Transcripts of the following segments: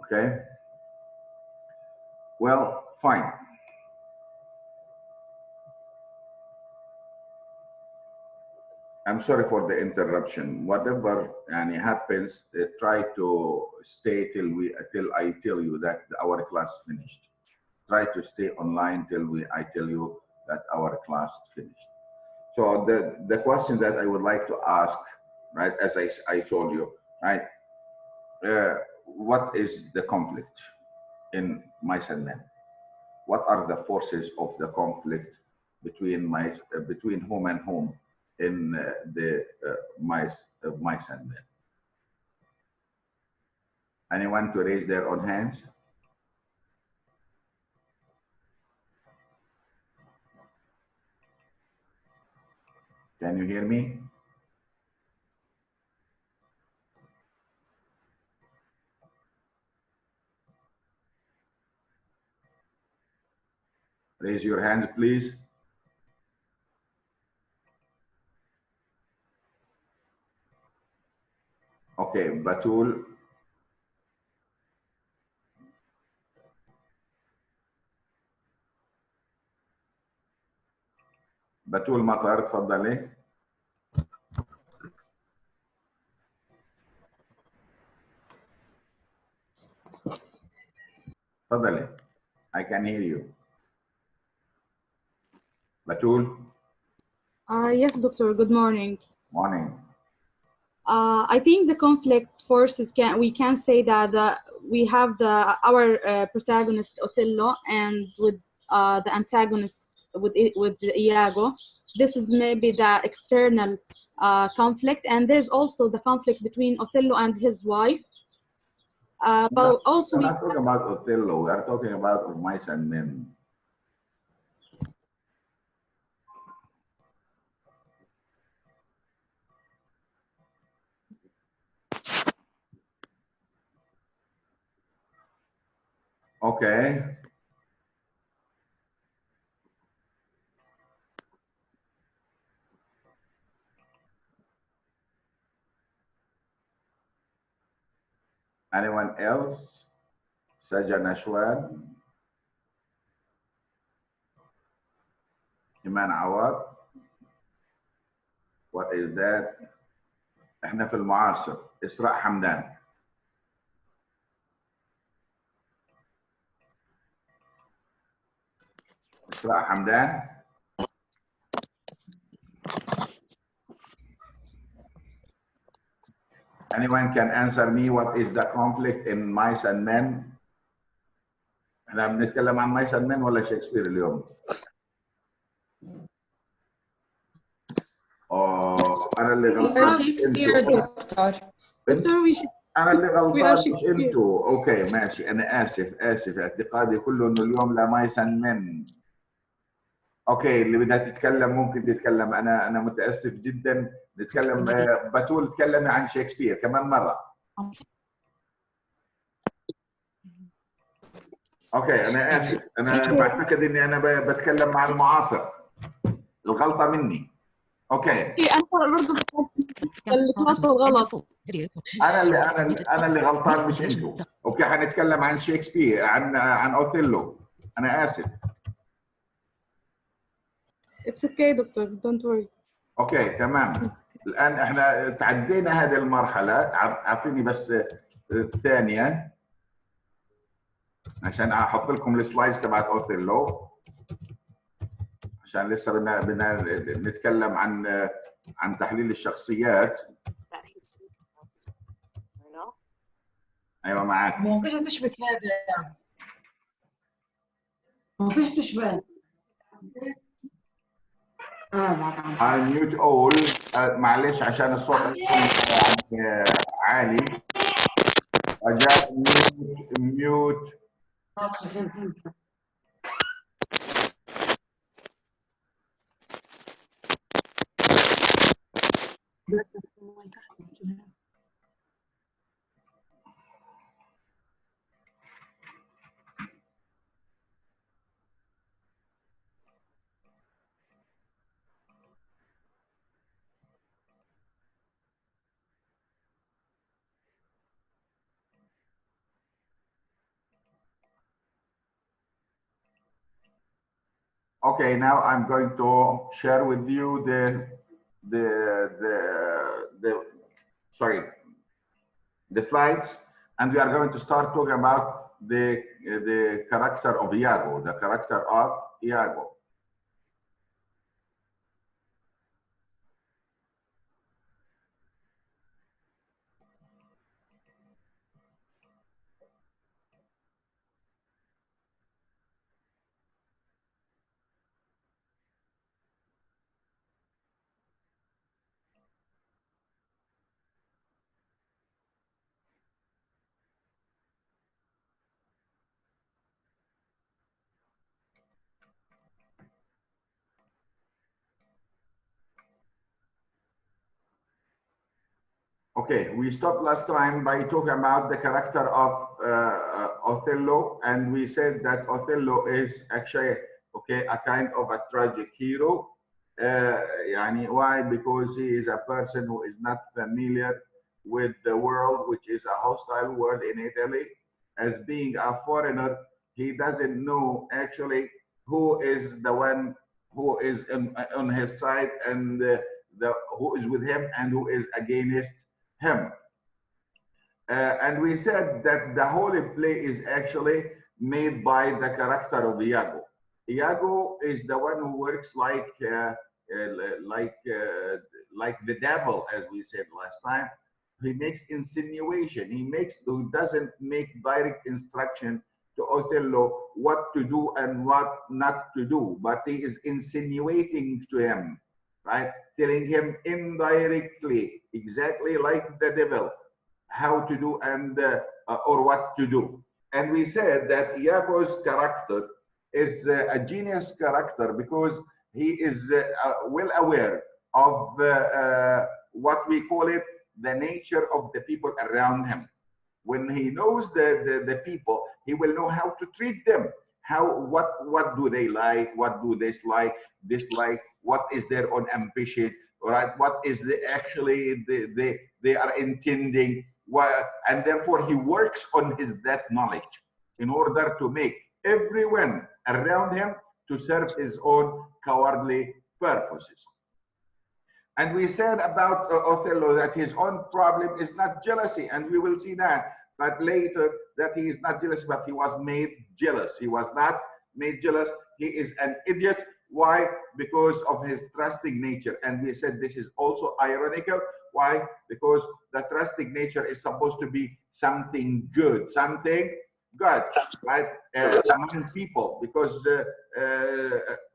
Okay. Well, fine. I'm sorry for the interruption. Whatever happens, try to stay till I tell you that our class finished. Try to stay online till I tell you that our class finished. So the question that I would like to ask, right, as I told you, right, what is the conflict in mice and men? What are the forces of the conflict between between whom and whom in the mice and men? Anyone to raise their own hands? Can you hear me? Raise your hands, please. Okay, Batul. بتول مطر، تفضلي. تفضلي. I can hear you. Batul. Yes, doctor. Good morning. Morning. I think the conflict forces we can say that we have our protagonist Othello and with the antagonist with Iago. This is maybe the external conflict, and there's also the conflict between Othello and his wife. But also we're not talking about Othello. We are talking about mice and men. Okay. Anyone else? Sajan Ashwan? Iman Awad? What is that? احنا في المعاصر. إسراء حمدان. إسراء حمدان. Anyone can answer me what is the conflict in mice and men? احنا بنتكلم عن mice and men ولا شكسبير اليوم؟ أنا اللي غلطان. شكسبير دكتور. أنا اللي غلطان مش أنتوا. أوكي ماشي، أنا آسف اعتقادي كله إنه اليوم لا mice and men. اوكي اللي بدها تتكلم ممكن تتكلم. انا متاسف جدا. نتكلم. بتول تكلمي عن شكسبير كمان مره. اوكي انا اسف. انا بعتقد اني انا بتكلم مع المعاصر. الغلطه مني. اوكي انا برضه الكلاس غلط. انا اللي غلطان مش انتوا. اوكي حنتكلم عن شكسبير، عن اوثيلو. انا اسف. It's okay دكتور. Don't worry. اوكي تمام. الان احنا تعدينا هذه المرحله. اعطيني بس ثانيه عشان احط لكم السلايدز تبعت اوثيلو، عشان لسه بدنا نتكلم عن تحليل الشخصيات. ايوه معاك. ما فيش تشبك هذا. ما فيش تشبك. I mute all. معلش عشان الصوت عالي. رجاء mute. Okay, now I'm going to share with you the sorry, the slides, and we are going to start talking about the character of Iago, the character of Iago. Okay, we stopped last time by talking about the character of Othello, and we said that Othello is actually a kind of a tragic hero. Why? Because he is a person who is not familiar with the world, which is a hostile world in Italy. As being a foreigner, he doesn't know actually who is the one who is on his side, and who is with him and who is against him. And we said that the whole play is actually made by the character of Iago. Iago is the one who works like the devil, as we said last time. He makes insinuation. He doesn't make direct instruction to Othello what to do and what not to do, but he is insinuating to him, right? Telling him indirectly, exactly like the devil, how to do and or what to do. And we said that Iago's character is a genius character because he is well aware of what we call it, the nature of the people around him. When he knows the people, he will know how to treat them. What do they like? What do they dislike? What is their own ambition? Right? What is they are intending? And therefore he works on that knowledge in order to make everyone around him to serve his own cowardly purposes. And we said about Othello that his own problem is not jealousy, and we will see that. But later, that he is not jealous, but he was made jealous. He was not made jealous. He is an idiot. Why? Because of his trusting nature. And we said this is also ironical. Why? Because the trusting nature is supposed to be something good, right? Among people. Because,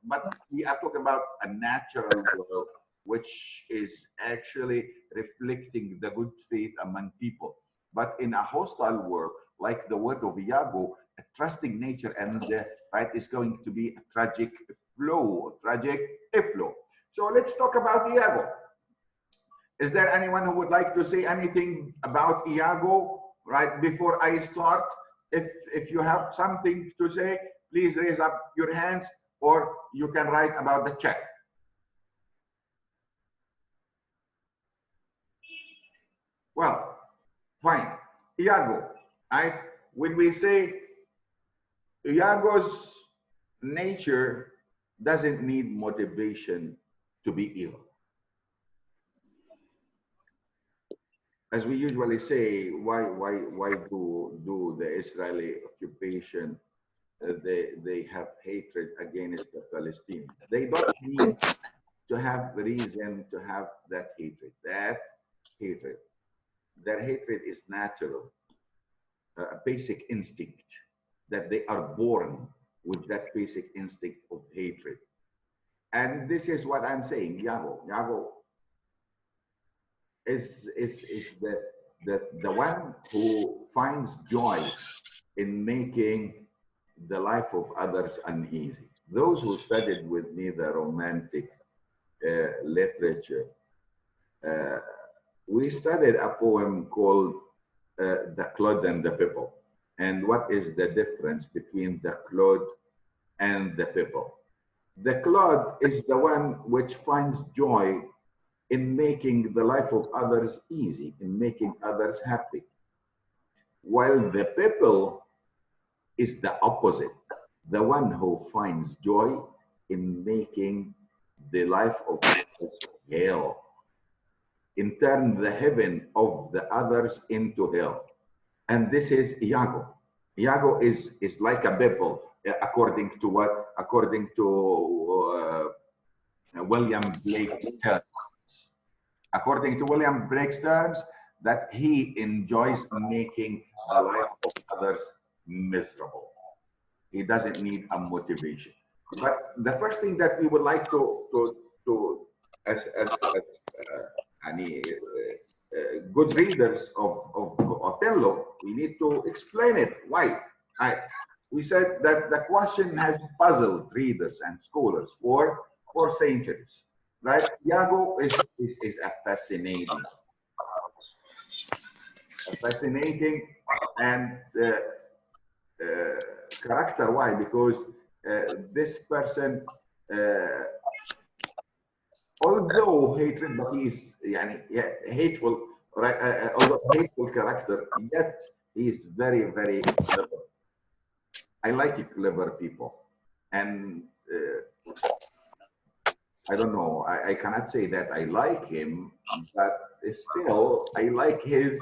but we are talking about a natural world, which is actually reflecting the good faith among people. But in a hostile world, like the word of Iago, a trusting nature and right is going to be a tragic flow. So let's talk about Iago. Is there anyone who would like to say anything about Iago right before I start? If you have something to say, please raise up your hands, or you can write about the chat. Well, fine. Iago, right? When we say Iago's nature doesn't need motivation to be evil. As we usually say, why do the Israeli occupation they have hatred against the Palestinians? They don't need to have reason to have that hatred. Their hatred is natural, a basic instinct, that they are born with that basic instinct of hatred. And this is what I'm saying. Iago is the one who finds joy in making the life of others uneasy. Those who studied with me the romantic literature, we studied a poem called The Clod and the People. And what is the difference between the clod and the people? The clod is the one which finds joy in making the life of others easy, in making others happy. While the people is the opposite, the one who finds joy in making the life of others hell, in turn the heaven of the others into hell. And this is Iago. Iago is like a Bible, according to what? According to William Blake's terms. According to William Blake's terms, that he enjoys making the life of others miserable. He doesn't need a motivation. But the first thing that we would like to as good readers of Othello, we need to explain it. Why? We said that the question has puzzled readers and scholars for centuries, right? Iago is a fascinating and character. Why? Because this person, although hatred, but he's hateful, right? Although hateful character, yet he is very, very clever. I like clever people, and I don't know. I cannot say that I like him, but still I like his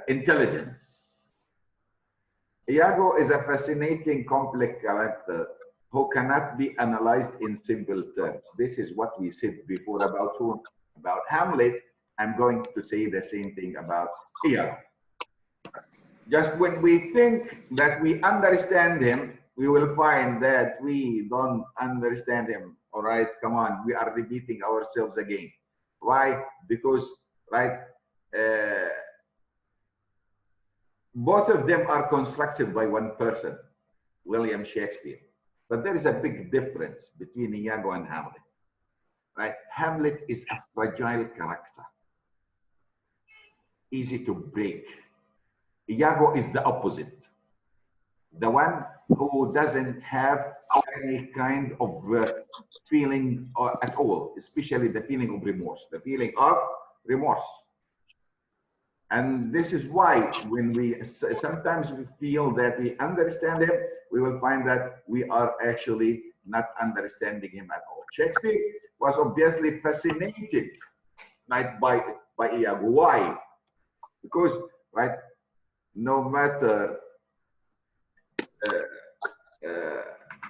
intelligence. Iago is a fascinating, complex character who cannot be analyzed in simple terms. This is what we said before about who? About Hamlet. I'm going to say the same thing about Iago. Just when we think that we understand him, we will find that we don't understand him. All right, come on, we are repeating ourselves again. Why? Because, right, both of them are constructed by one person, William Shakespeare. But there is a big difference between Iago and Hamlet, right? Hamlet is a fragile character, easy to break. Iago is the opposite, the one who doesn't have any kind of feeling at all, especially the feeling of remorse, And this is why when we sometimes we feel that we understand him, we will find that we are actually not understanding him at all. Shakespeare was obviously fascinated, right, by Iago. Why? Because, right, no matter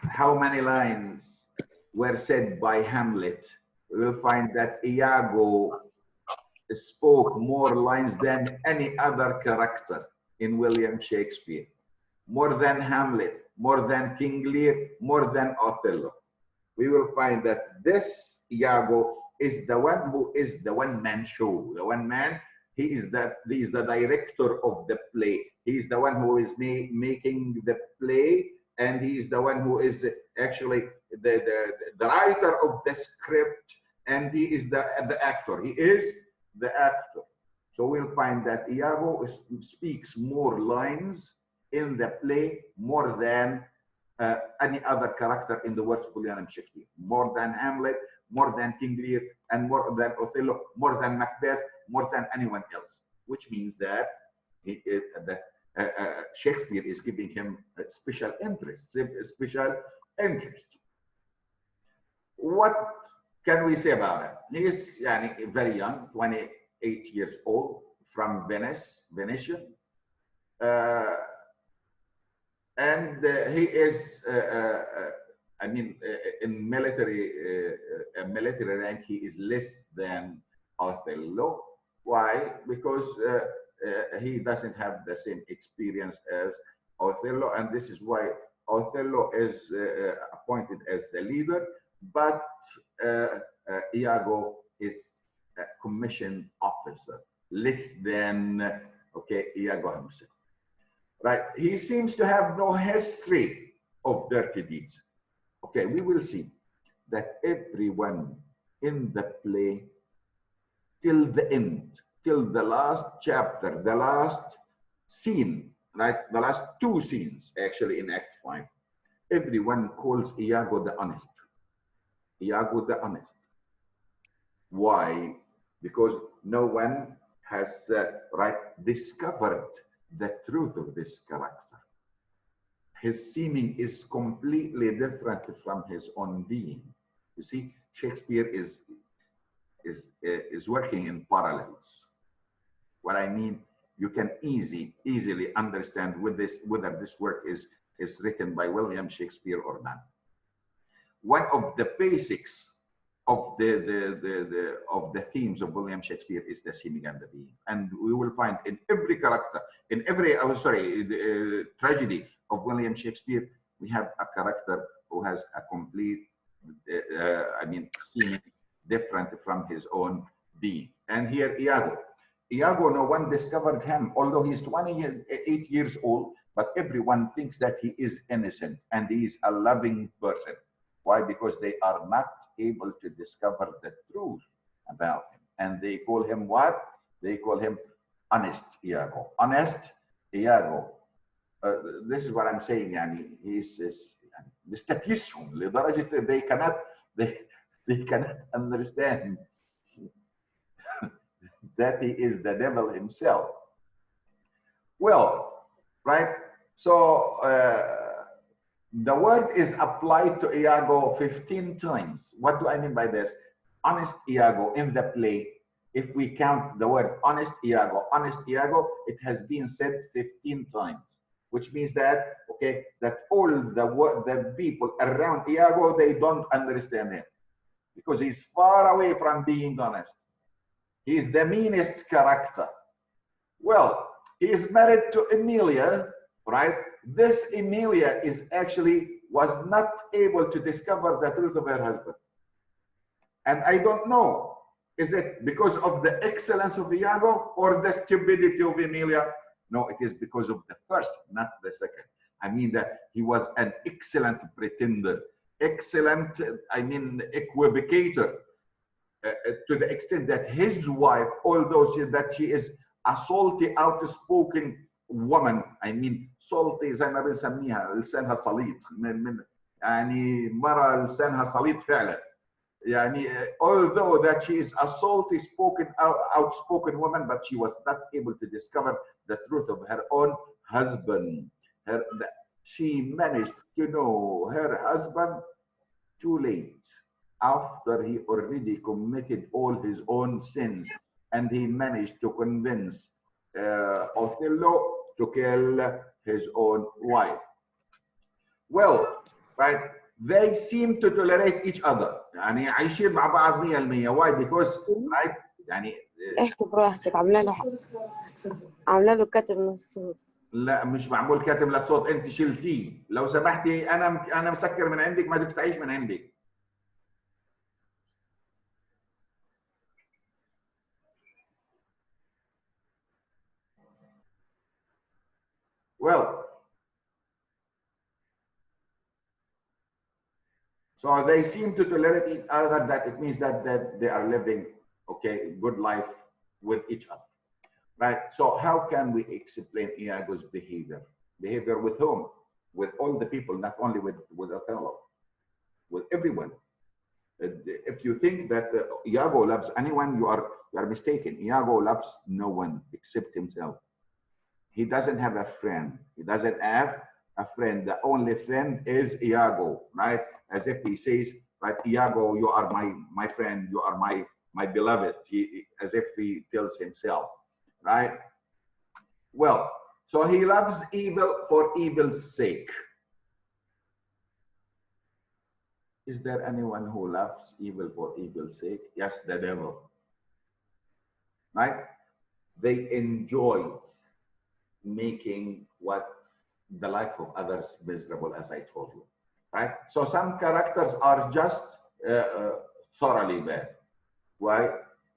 how many lines were said by Hamlet, we will find that Iago spoke more lines than any other character in William Shakespeare, more than Hamlet, more than King Lear, more than Othello. We will find that this Iago is the one who is the one-man show, the one man. He is the director of the play. He is the one who is making the play, and he is the one who is actually the writer of the script, and he is the actor. He is the actor. So we'll find that Iago speaks more lines in the play more than any other character in the works of William Shakespeare, more than Hamlet, more than King Lear, and more than Othello, more than Macbeth, more than anyone else, which means that Shakespeare is giving him a special interest, What can we say about him? He is very young, 28 years old, from Venetian. And he is, in military rank, he is less than Othello. Why? Because he doesn't have the same experience as Othello, and this is why Othello is appointed as the leader, but Iago is a commissioned officer, less than Iago himself. Right? He seems to have no history of dirty deeds. Okay, we will see that everyone in the play till the end, till the last chapter, the last scene, right? The last two scenes actually in Act 5, everyone calls Iago the honest. Iago the honest. Why? Because no one has discovered the truth of this character. his seeming is completely different from his own being. You see, Shakespeare is working in parallels. What I mean, you can easily understand whether this work is written by William Shakespeare or not. One of the basics of the themes of William Shakespeare is the seeming and the being, and we will find in every character, in every tragedy of William Shakespeare, we have a character who has a complete, seeming different from his own being. And here, Iago, no one discovered him, although he's 28 years old, but everyone thinks that he is innocent and he is a loving person. Why? Because they are not able to discover the truth about him. And they call him what? They call him honest Iago. Honest Iago. This is what I'm saying. Yani, he's مستكيسهم لدرجة they cannot understand that he is the devil himself. Well, right? So the word is applied to Iago 15 times. What do I mean by this? Honest Iago in the play, if we count the word honest Iago, it has been said 15 times, which means that, okay, that all the people around Iago, they don't understand him because he's far away from being honest. He's the meanest character. Well, he is married to Emilia, right? This Emilia was not able to discover the truth of her husband. And I don't know, is it because of the excellence of Iago or the stupidity of Emilia? No, it is because of the first, not the second. I mean that he was an excellent pretender, excellent, equivocator, to the extent that his wife, although she is a salty, outspoken woman, salty زي ما بنسميها لسانها صليط يعني مرة لسانها صليط فعلا although that she is a salty outspoken woman, but she was not able to discover the truth of her own husband. She managed to know her husband too late, after he already committed all his own sins, and he managed to convince Othello to kill his own wife. Well, right, they seem to tolerate each other. يعني عايشين مع بعض 100%. Why? Because right يعني احكي براحتك. عامله له كاتب من الصوت. لا مش معمول كاتب للصوت، انت شلتيه. لو سمحتي انا مسكر من عندك، ما تفتحيش من عندك. Well, so they seem to tolerate each other. That it means that they are living, okay, good life with each other, right? So how can we explain Iago's behavior? Behavior with whom? With all the people, not only with Othello, with everyone. If you think that Iago loves anyone, you are mistaken. Iago loves no one except himself. He doesn't have a friend. He doesn't have a friend. The only friend is Iago, right? As if he says, right, Iago, you are my friend, you are my beloved. As if he tells himself, right? Well, so he loves evil for evil's sake. Is there anyone who loves evil for evil's sake? Yes, the devil, right? They enjoy making the life of others miserable, as I told you, right? So some characters are just thoroughly bad. Why?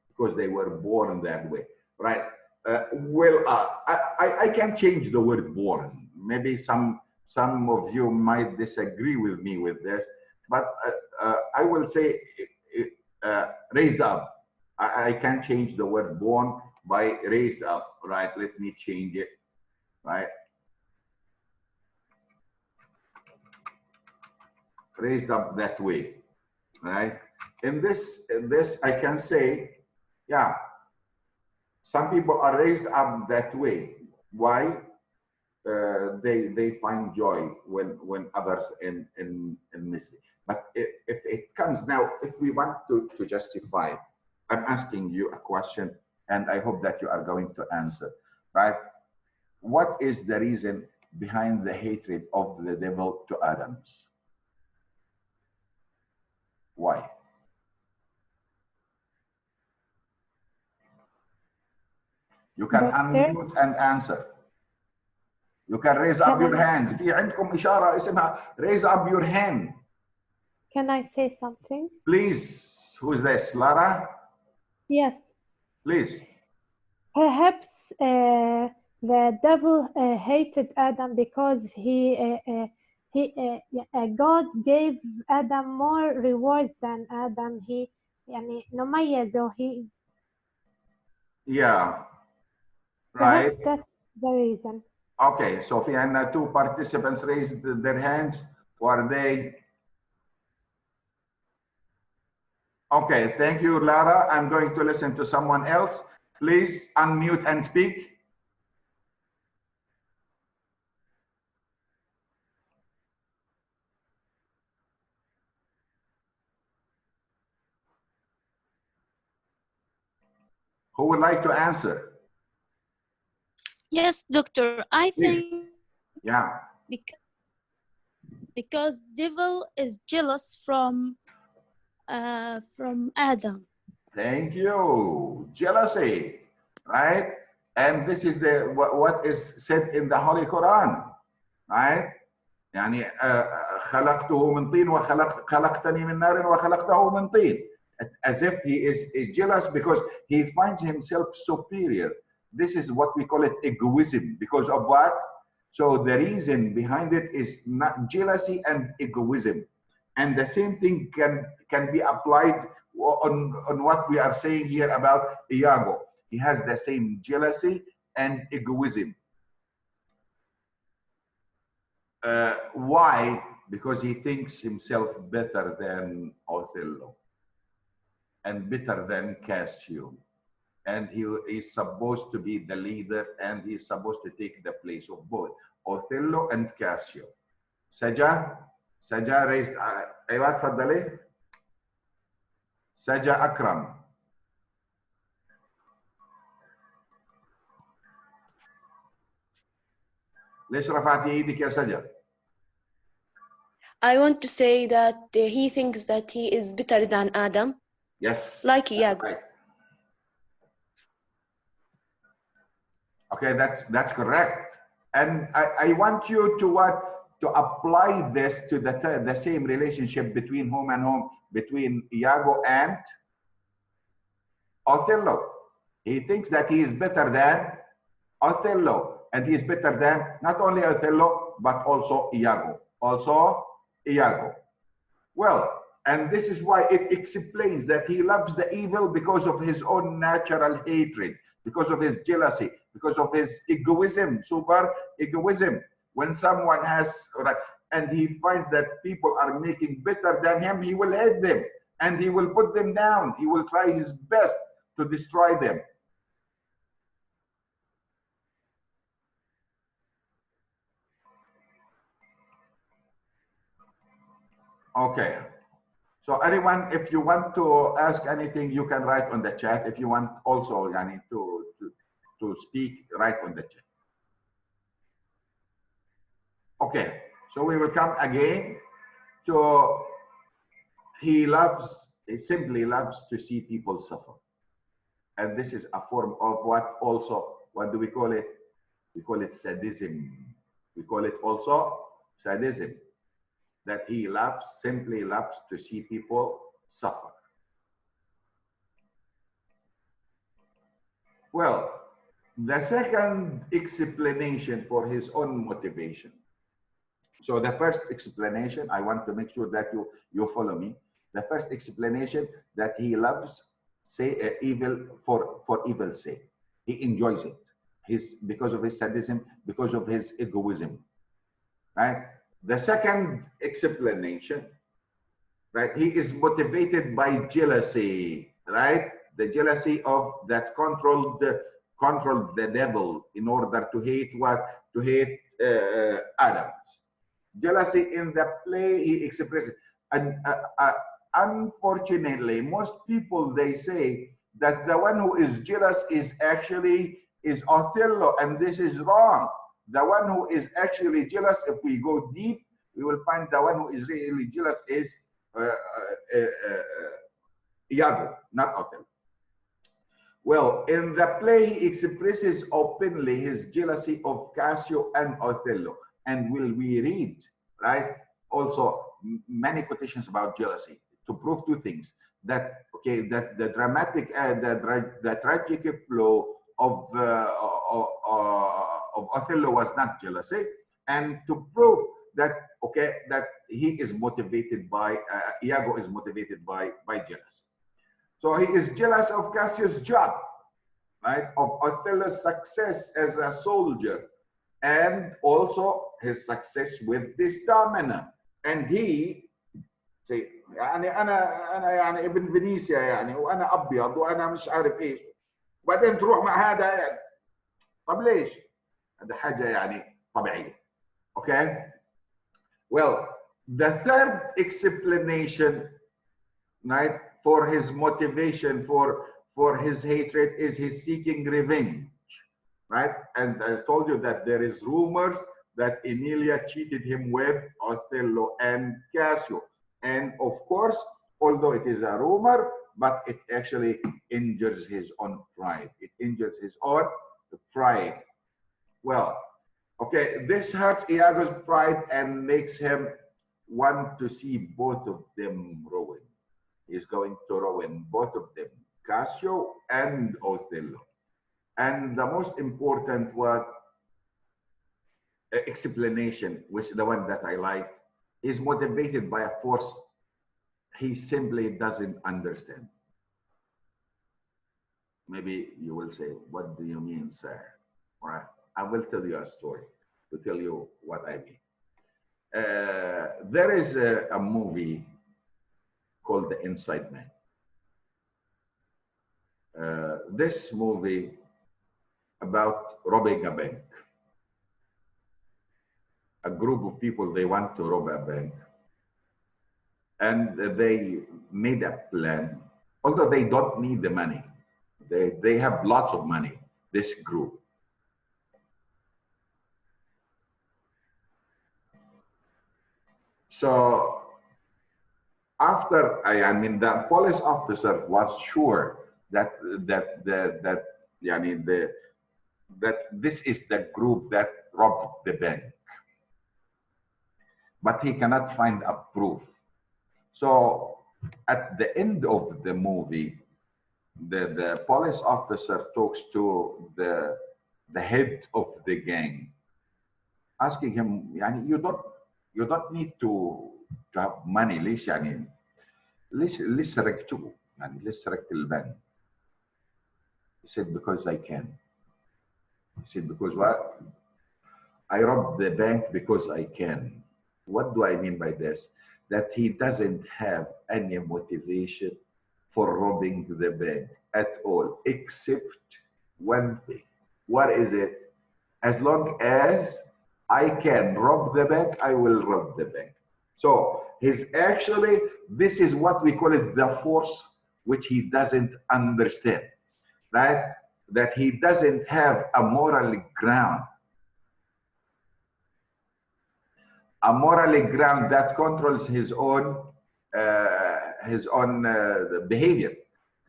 Because they were born that way, right? I can change the word born. Maybe some of you might disagree with me with this, but I will say raised up. I can change the word born by raised up, right? Let me change it. Right, raised up that way, right? In this, I can say, yeah, some people are raised up that way. Why? they find joy when others in misery. But if it comes now, if we want to justify, I'm asking you a question, and I hope that you are going to answer, right? What is the reason behind the hatred of the devil to Adams? Why? You can Doctor, unmute and answer. You can raise up your hands. في عندكم إشارة اسمها raise up your hand. can I say something? Please, who is this? Lara? Yes. Please. Perhaps the devil hated Adam because God gave Adam more rewards than Adam. He يعني نميزه. Yeah. Perhaps Right. that's the reason. Okay. So في عندنا two participants raised their hands. Were they? Okay. Thank you, Lara. I'm going to listen to someone else. Please unmute and speak. Who would like to answer? Yes, doctor. I Please. think Yeah. because devil is jealous from Adam. Thank you. Jealousy, right? And this is the what is said in the Holy Quran, right? يعني خلقته من طين خلقتني من نار وخلقته من طين. As if he is jealous because he finds himself superior. This is what we call it egoism. Because of what? So the reason behind it is not jealousy and egoism. And the same thing can be applied on what we are saying here about Iago. He has the same jealousy and egoism. Why? Because he thinks himself better than Othello and better than Cassio. And he is supposed to be the leader, and he is supposed to take the place of both Othello and Cassio. Saja raised. أيوة تفضلي. Saja Akram. ليش رفعتي ايدك يا سجا؟ I want to say that he thinks that he is better than Adam. Yes. Like Iago. Right. Okay, that's correct. And I want you to apply this to the same relationship between whom and whom, between Iago and Othello. He thinks that he is better than Othello, and he is better than not only Othello but also Iago. Well, and this is why it explains that he loves the evil because of his own natural hatred, because of his jealousy, because of his egoism, super egoism. When someone has, and he finds that people are making better than him, he will hate them and he will put them down. He will try his best to destroy them. Okay. So anyone, if you want to ask anything, you can write on the chat. If you want also Yani, to speak, write on the chat. Okay, so we will come again to he simply loves to see people suffer. And this is a form of what do we call it? We call it sadism. We call it also sadism. That he simply loves to see people suffer. Well, the second explanation for his own motivation. So the first explanation, I want to make sure that you follow me. The first explanation that he loves evil for evil's sake. He enjoys it. Because of his sadism, because of his egoism. Right? The second explanation, right? He is motivated by jealousy, right? The jealousy of that controlled controlled the devil in order to hate what? To hate Adam. Jealousy in the play he expresses. And unfortunately, most people, they say that the one who is jealous is actually is Othello, and this is wrong. The one who is actually jealous, if we go deep, we will find the one who is really jealous is Iago, not Othello. Well, in the play, he expresses openly his jealousy of Cassio and Othello. And will we read, right? Also, many quotations about jealousy to prove two things. That, okay, that the dramatic, the tragic flow of Othello was not jealousy. And to prove that, okay, that he is motivated by, Iago is motivated by jealousy. So he is jealous of Cassio's job, right? Of Othello's success as a soldier, and also his success with the stamina. And he say يعني انا يعني ابن فينيسيا يعني وانا ابيض وانا مش عارف ايش، وبعدين تروح مع هذا يعني طب ليش؟ هذا حاجه يعني طبيعيه. Okay? Well, the third explanation, right, for his motivation for his hatred is his seeking revenge, right? And I told you that there is rumors that Emilia cheated him with Othello and Cassio. And of course, although it is a rumor, but it actually injures his own pride. It injures his own pride. Well, okay, this hurts Iago's pride and makes him want to see both of them ruined. He's going to ruin both of them, Cassio and Othello. And the most important explanation, which is the one that I like, is motivated by a force he simply doesn't understand. Maybe you will say, what do you mean, sir? All right, I will tell you a story to tell you what I mean. There is a movie called The Inside Man. This movie about robbing a bank. A group of people, they want to rob a bank. And they made a plan, although they don't need the money. They have lots of money, this group. So after, I mean, the police officer was sure that this is the group that robbed the bank, but he cannot find a proof. So at the end of the movie, the police officer talks to the head of the gang, asking him, you don't need to have money. ليش ليش سرقته؟ ليش سرقت البنك؟ He said, because I can. He said, because what? I robbed the bank because I can. What do I mean by this? That he doesn't have any motivation for robbing the bank at all, except one thing. What is it? As long as I can rob the bank, I will rob the bank. So this is what we call it, the force which he doesn't understand, right? That he doesn't have a moral ground. A moral ground that controls his own behavior,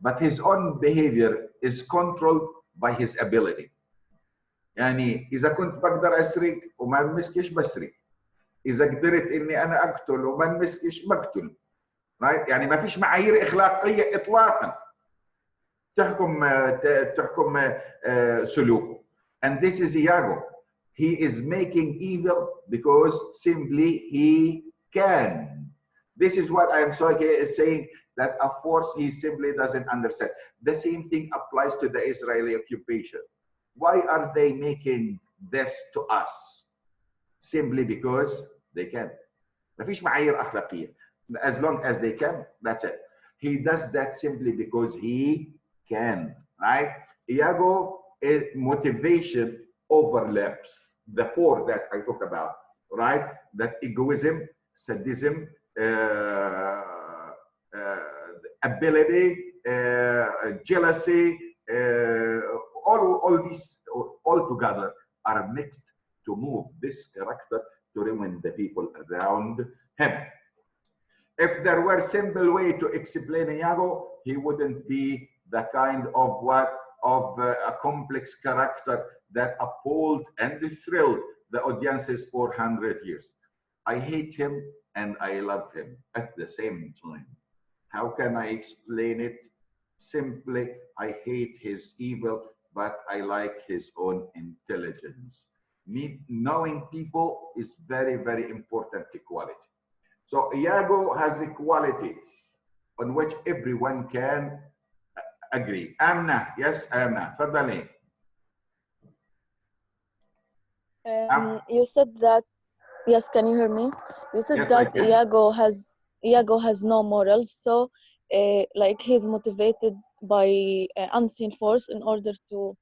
but his own behavior is controlled by his ability. يعني إذا كنت بقدر أسرق وما مسكش بسرق، إذا قدرت إني أنا أقتل وما مسكش بقتل، right؟ يعني ما فيش معايير إخلاقية إطلاقا تحكم سلوكه. And this is Iago. He is making evil because simply he can. This is what I'm saying, that a force he simply doesn't understand. The same thing applies to the Israeli occupation. Why are they making this to us? Simply because they can. ما فيش معايير أخلاقية. As long as they can, that's it. He does that simply because he can, right? Iago motivation overlaps the four that I talk about, right? That egoism, sadism, ability, jealousy, all these all together are mixed to move this character to ruin the people around him. If there were a simple way to explain Iago, he wouldn't be the kind of a complex character that appalled and thrilled the audiences for 100 years. I hate him and I love him at the same time. How can I explain it? Simply, I hate his evil, but I like his own intelligence. Knowing people is very, very important quality. So Iago has qualities on which everyone can agree. Amna, yes, Amna, تفضلي. You said that, yes, can you hear me? You said Yes, I that can. Iago has no morals, so like he's motivated by unseen force in order to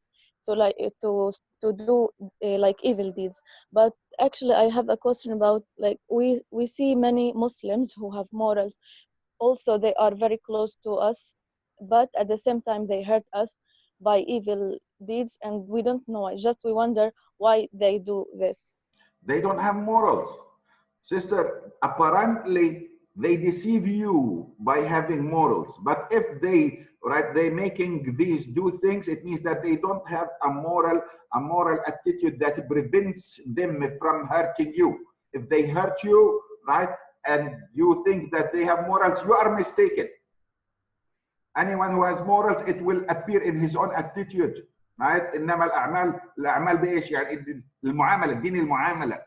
do like evil deeds. But actually, I have a question about, like, we see many Muslims who have morals. Also, they are very close to us, but at the same time, they hurt us by evil deeds, and we don't know. We wonder why they do this. They don't have morals. Sister, apparently they deceive you by having morals. But if they making these do things, it means that they don't have a moral attitude that prevents them from hurting you. If they hurt you, right, and you think that they have morals, you are mistaken. Anyone who has morals, it will appear in his own attitude, right? إنما الأعمال بإيش؟ يعني المعاملة، دين المعاملة.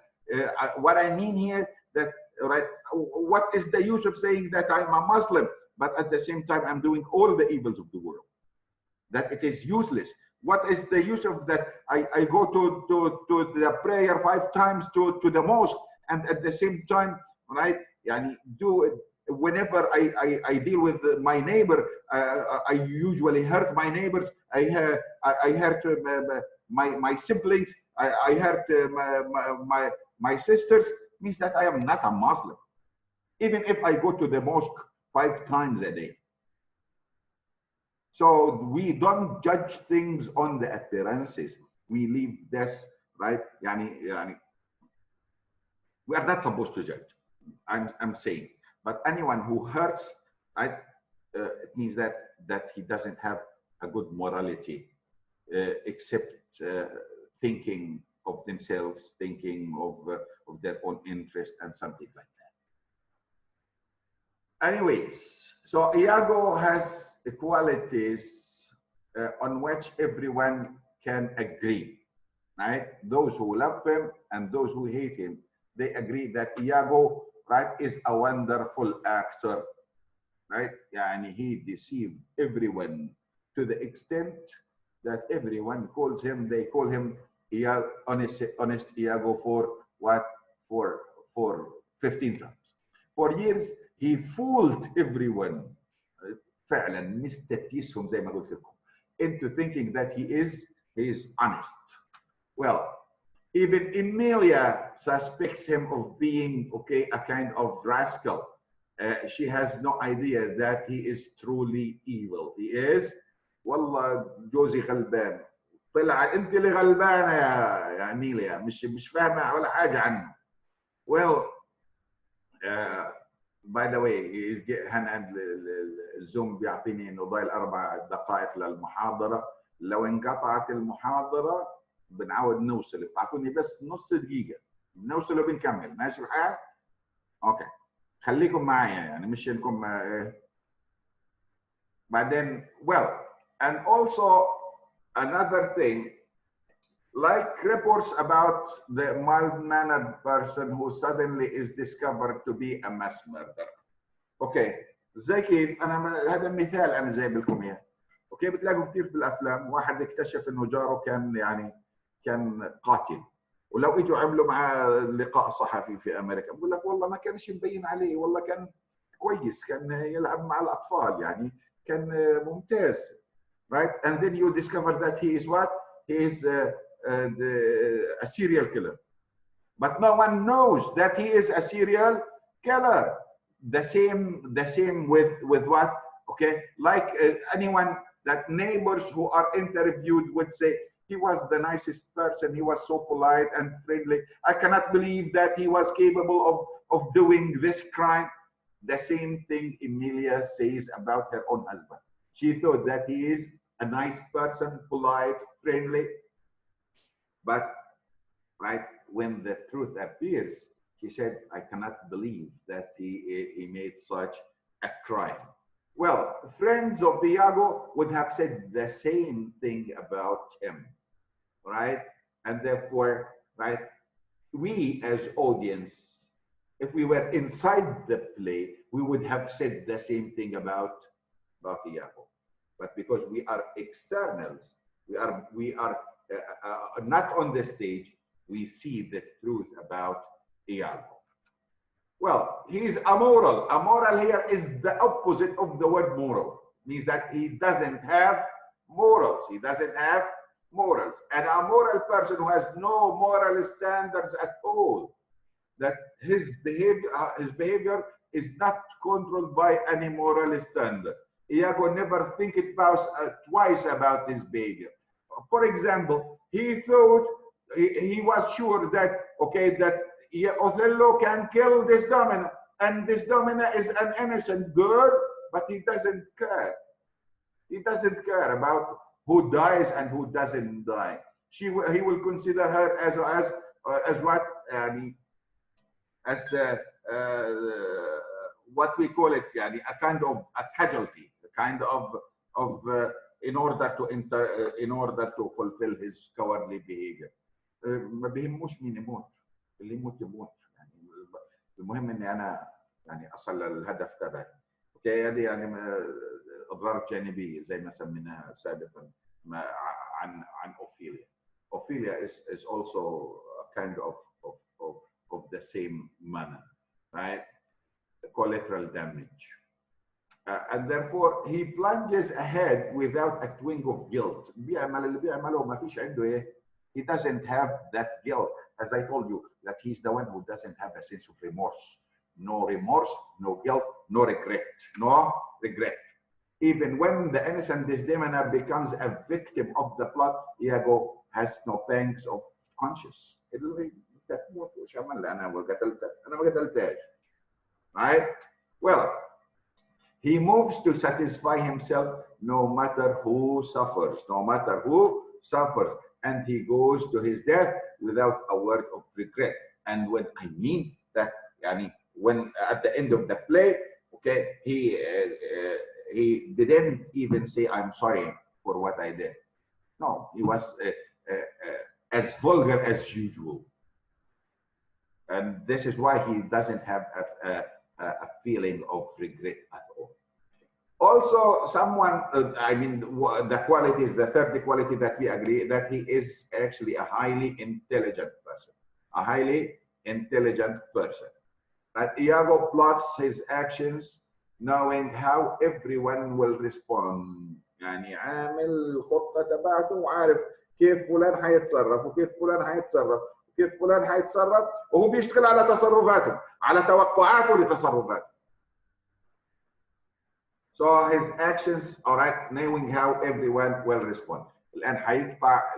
What I mean here, that, right, what is the use of saying that I'm a Muslim, but at the same time I'm doing all the evils of the world? That it is useless. What is the use of that? I go to the prayer 5 times to the mosque, and at the same time, right, يعني do it. Whenever I deal with my neighbor, I usually hurt my neighbors. I hurt my siblings. I hurt my sisters. Means that I am not a Muslim, even if I go to the mosque 5 times a day. So we don't judge things on the appearances. We leave this, right? يعني we are not supposed to judge. I'm saying. But anyone who hurts, right, it means that he doesn't have a good morality, except thinking of themselves, thinking of their own interest and something like that. Anyways, so Iago has qualities on which everyone can agree, right? Those who love him and those who hate him, they agree that Iago, right, is a wonderful actor, right? Yani he deceived everyone to the extent that everyone calls him, they call him honest Iago for what? For 15 times. For years, he fooled everyone, فعلا مستفيسهم زي ما قلت لكم, into thinking that he is honest. Well, even Emilia suspects him of being, okay, a kind of rascal. She has no idea that he is truly evil. He is, والله جوزي غلبان. طلع انت اللي غلبانه يا أميليا، مش فاهمه ولا حاجه عنه. Well, by the way, الزوم بيعطيني انه ضايل 4 دقائق للمحاضره. لو انقطعت المحاضره بنعاود نوصل، بتعطوني بس نص دقيقه بنوصل وبنكمل. ماشي الحال؟ اوكي، خليكم معايا يعني، مش انكم بعدين. Well, and also another thing, like reports about the mild-mannered person who suddenly is discovered to be a mass murderer. اوكي، زي كيف انا هذا مثال انا جايب لكم اياه. اوكي، بتلاقوا كثير في الافلام واحد اكتشف انه جاره كان قاتل، ولو اجوا عملوا معاه لقاء صحفي في امريكا بقول لك والله ما كانش مبين عليه، والله كان كويس، كان يلعب مع الاطفال، يعني كان ممتاز. Right? And then you discover that he is what? he is a serial killer. But no one knows that he is a serial killer. The same with what? Okay, like anyone that neighbors who are interviewed would say, he was the nicest person, he was so polite and friendly. I cannot believe that he was capable of doing this crime. The same thing Emilia says about her own husband. She thought that he is a nice person, polite, friendly, but right when the truth appears, she said, I cannot believe that he made such a crime. Well, friends of Iago would have said the same thing about him, right? And therefore, right, we as audience, if we were inside the play, we would have said the same thing about Iago. But because we are externals, we are not on the stage, we see the truth about Iago. Well, he's amoral. Amoral here is the opposite of the word moral. Means that he doesn't have morals. He doesn't have morals. An amoral person who has no moral standards at all, that his behavior is not controlled by any moral standard. Iago never think twice about his behavior. For example, he thought, he was sure that, okay, that Othello can kill Desdemona, and Desdemona is an innocent girl, but he doesn't care. He doesn't care about who dies and who doesn't die. He will consider her as what? As what we call it, a kind of a casualty, a kind of in order to fulfill his cowardly behavior. ما بيهموش مين يموت، اللي يموت يموت، يعني المهم اني انا يعني اصل للهدف تبعي. اوكي، هذه يعني اضرار جانبيه زي ما سميناها سابقا عن اوفيليا. Ophelia is also a kind of the same manner, right? Collateral damage. And therefore he plunges ahead without a twinge of guilt. بيعمل اللي بيعمله ما فيش عنده ايه. He doesn't have that guilt. As I told you, that he's the one who doesn't have a sense of remorse. No remorse, no guilt, no regret. No regret. Even when the innocent Desdemona becomes a victim of the plot, Iago has no pangs of conscience. Right? Well, he moves to satisfy himself no matter who suffers, and he goes to his death without a word of regret. And when I mean that, when at the end of the play, okay, he didn't even say, I'm sorry for what I did. No, he was as vulgar as usual. And this is why he doesn't have a feeling of regret at all. Also, someone, the quality is the third quality that we agree that he is actually a highly intelligent person. A highly intelligent person. That Iago plots his actions knowing how everyone will respond. يعني عامل خطة تبعته وعارف كيف فلان هيتصرف وكيف فلان هيتصرف وكيف فلان هيتصرف وهو بيشتغل على تصرفاته على توقعاته لتصرفاته. So his actions, all right, knowing how everyone will respond. الآن هيقطع